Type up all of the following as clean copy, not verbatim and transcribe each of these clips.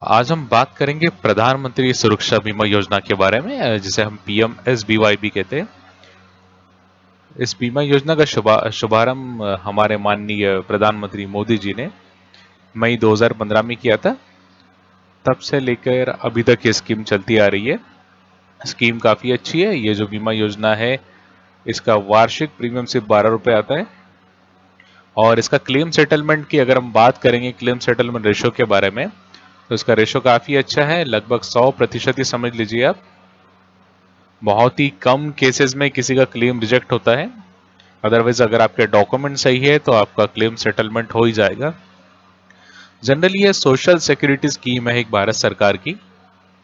आज हम बात करेंगे प्रधानमंत्री सुरक्षा बीमा योजना के बारे में, जिसे हम PMSBY भी कहते हैं। इस बीमा योजना का शुभारंभ हमारे माननीय प्रधानमंत्री मोदी जी ने मई 2015 में किया था। तब से लेकर अभी तक ये स्कीम चलती आ रही है। स्कीम काफ़ी अच्छी है। ये जो बीमा योजना है, इसका वार्षिक प्रीमियम सिर्फ 12 रुपये आता है। और इसका क्लेम सेटलमेंट की अगर हम बात करेंगे, क्लेम सेटलमेंट रेशो के बारे में, तो इसका रेशो काफ़ी अच्छा है, लगभग 100% ही समझ लीजिए आप। बहुत ही कम केसेस में किसी का क्लेम रिजेक्ट होता है। अदरवाइज अगर आपके डॉक्यूमेंट सही है तो आपका क्लेम सेटलमेंट हो ही जाएगा। जनरली ये सोशल सिक्योरिटी स्कीम है एक भारत सरकार की,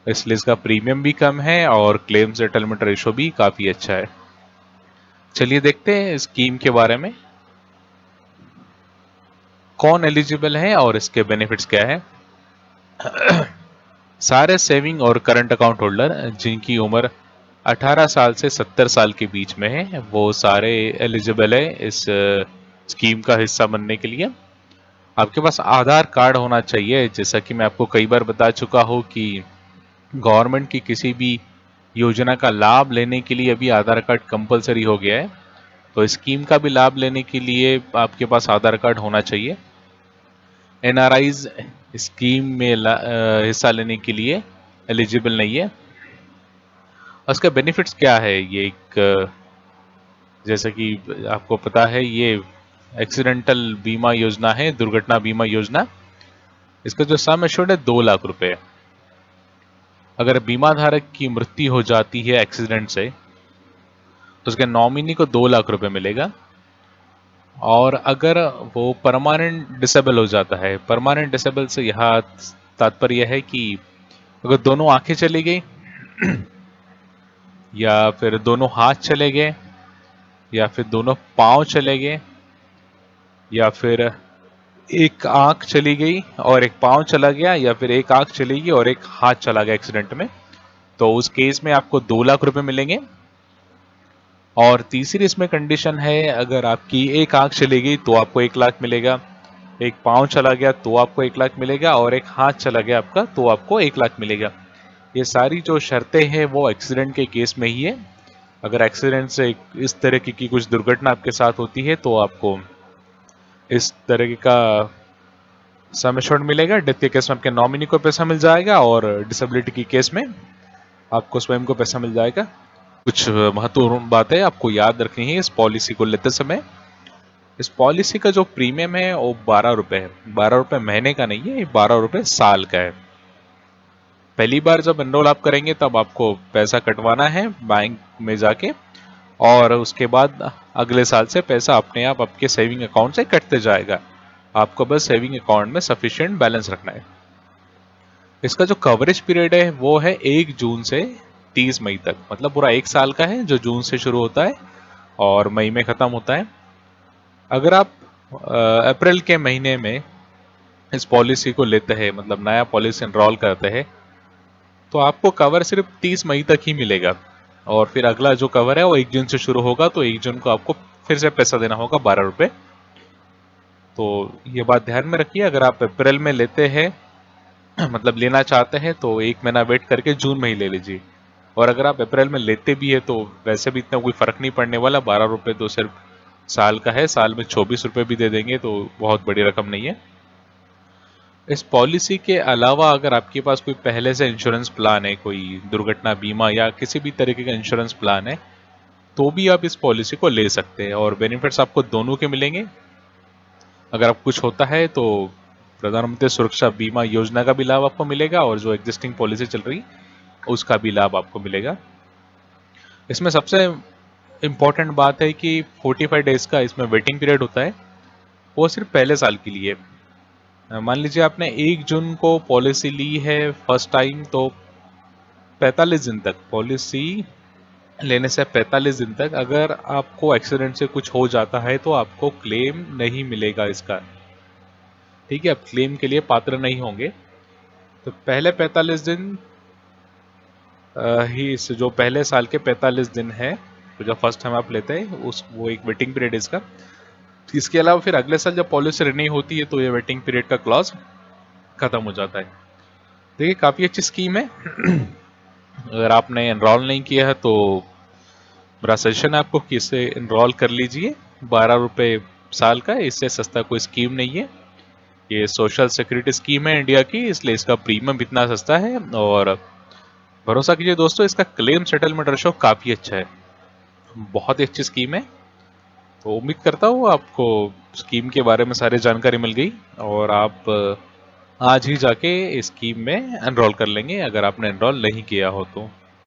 इसलिए इसका प्रीमियम भी कम है और क्लेम सेटलमेंट रेशो भी काफ़ी अच्छा है। चलिए देखते हैं स्कीम के बारे में, कौन एलिजिबल है और इसके बेनिफिट्स क्या है। सारे सेविंग और करंट अकाउंट होल्डर जिनकी उम्र 18 साल से 70 साल के बीच में है, वो सारे एलिजिबल है इस स्कीम का हिस्सा बनने के लिए। आपके पास आधार कार्ड होना चाहिए। जैसा कि मैं आपको कई बार बता चुका हूँ कि गवर्नमेंट की किसी भी योजना का लाभ लेने के लिए अभी आधार कार्ड कंपलसरी हो गया है। तो स्कीम का भी लाभ लेने के लिए आपके पास आधार कार्ड होना चाहिए। NRIs स्कीम में हिस्सा लेने के लिए एलिजिबल नहीं है। उसका बेनिफिट्स क्या है, ये एक जैसे कि आपको पता है, ये एक्सीडेंटल बीमा योजना है, दुर्घटना बीमा योजना। इसका जो सम एश्योर्ड है 2 लाख रुपए। अगर बीमा धारक की मृत्यु हो जाती है एक्सीडेंट से, तो उसके नॉमिनी को 2 लाख रुपए मिलेगा। और अगर वो परमानेंट डिसेबल हो जाता है, परमानेंट डिसेबल से यहाँ तात्पर्य है कि अगर दोनों आंखें चली गई या फिर दोनों हाथ चले गए या फिर दोनों पांव चले गए या फिर एक आंख चली गई और एक पांव चला गया या फिर एक आंख चली गई और एक हाथ चला गया एक्सीडेंट में, तो उस केस में आपको 2 लाख रुपए मिलेंगे। और तीसरी इसमें कंडीशन है, अगर आपकी एक आंख चली गई तो आपको 1 लाख मिलेगा, एक पांव चला गया तो आपको 1 लाख मिलेगा और एक हाथ चला गया आपका तो आपको 1 लाख मिलेगा। ये सारी जो शर्तें हैं वो एक्सीडेंट के केस में ही है। अगर एक्सीडेंट से इस तरह की कुछ दुर्घटना आपके साथ होती है तो आपको इस तरह का सम एश्योर्ड मिलेगा। डेथ के केस में आपके नॉमिनी को पैसा मिल जाएगा और डिसेबिलिटी के केस में आपको स्वयं को पैसा मिल जाएगा। कुछ महत्वपूर्ण बातें आपको याद रखनी है इस पॉलिसी को लेते समय। इस पॉलिसी का जो प्रीमियम है वो 12 रुपये है। 12 रुपये महीने का नहीं है, ये 12 रुपये साल का है। पहली बार जब एनरोल आप करेंगे तब आपको पैसा कटवाना है बैंक में जाके, और उसके बाद अगले साल से पैसा अपने आप आपके सेविंग अकाउंट से कटते जाएगा। आपको बस सेविंग अकाउंट में सफिशिएंट बैलेंस रखना है। इसका जो कवरेज पीरियड है वो है 1 जून से 30 मई तक, मतलब पूरा 1 साल का है, जो जून से शुरू होता है और मई में ख़त्म होता है। अगर आप अप्रैल के महीने में इस पॉलिसी को लेते हैं, मतलब नया पॉलिसी एनरोल करते हैं, तो आपको कवर सिर्फ 30 मई तक ही मिलेगा। और फिर अगला जो कवर है वो 1 जून से शुरू होगा, तो 1 जून को आपको फिर से पैसा देना होगा 12 रुपये। तो ये बात ध्यान में रखिए। अगर आप अप्रैल में लेते हैं मतलब लेना चाहते हैं तो 1 महीना वेट करके जून में ही ले लीजिए। और अगर आप अप्रैल में लेते भी है तो वैसे भी इतना कोई फ़र्क नहीं पड़ने वाला। 12 रुपये तो सिर्फ साल का है, साल में 24 रुपये भी दे देंगे तो बहुत बड़ी रकम नहीं है। इस पॉलिसी के अलावा अगर आपके पास कोई पहले से इंश्योरेंस प्लान है, कोई दुर्घटना बीमा या किसी भी तरीके का इंश्योरेंस प्लान है, तो भी आप इस पॉलिसी को ले सकते हैं और बेनिफिट्स आपको दोनों के मिलेंगे। अगर आप कुछ होता है तो प्रधानमंत्री सुरक्षा बीमा योजना का भी लाभ आपको मिलेगा और जो एग्जिस्टिंग पॉलिसी चल रही उसका भी लाभ आपको मिलेगा। इसमें सबसे इम्पॉर्टेंट बात है कि 45 डेज का इसमें वेटिंग पीरियड होता है, वो सिर्फ पहले साल के लिए। मान लीजिए आपने 1 जून को पॉलिसी ली है फर्स्ट टाइम, तो 45 दिन तक, पॉलिसी लेने से 45 दिन तक अगर आपको एक्सीडेंट से कुछ हो जाता है तो आपको क्लेम नहीं मिलेगा इसका। ठीक है, आप क्लेम के लिए पात्र नहीं होंगे। तो पहले 45 दिन ही इस जो पहले साल के 45 दिन है, तो जब फर्स्ट टाइम आप लेते हैं वो एक वेटिंग पीरियड इसका। इसके अलावा फिर अगले साल जब पॉलिसी रिन्यू होती है तो ये वेटिंग पीरियड का क्लॉज खत्म हो जाता है। देखिए काफ़ी अच्छी स्कीम है। अगर आपने एनरोल नहीं किया है तो मेरा सजेशन है आपको कि इसे एनरोल कर लीजिए। 12 रुपये साल का, इससे सस्ता कोई स्कीम नहीं है। ये सोशल सिक्योरिटी स्कीम है इंडिया की, इसलिए इसका प्रीमियम इतना सस्ता है। और भरोसा कीजिए दोस्तों, इसका क्लेम सेटलमेंट रेशो काफ़ी अच्छा है, बहुत ही अच्छी स्कीम है। तो उम्मीद करता हूँ आपको स्कीम के बारे में सारी जानकारी मिल गई और आप आज ही जाके इस स्कीम में एनरोल कर लेंगे अगर आपने एनरोल नहीं किया हो तो।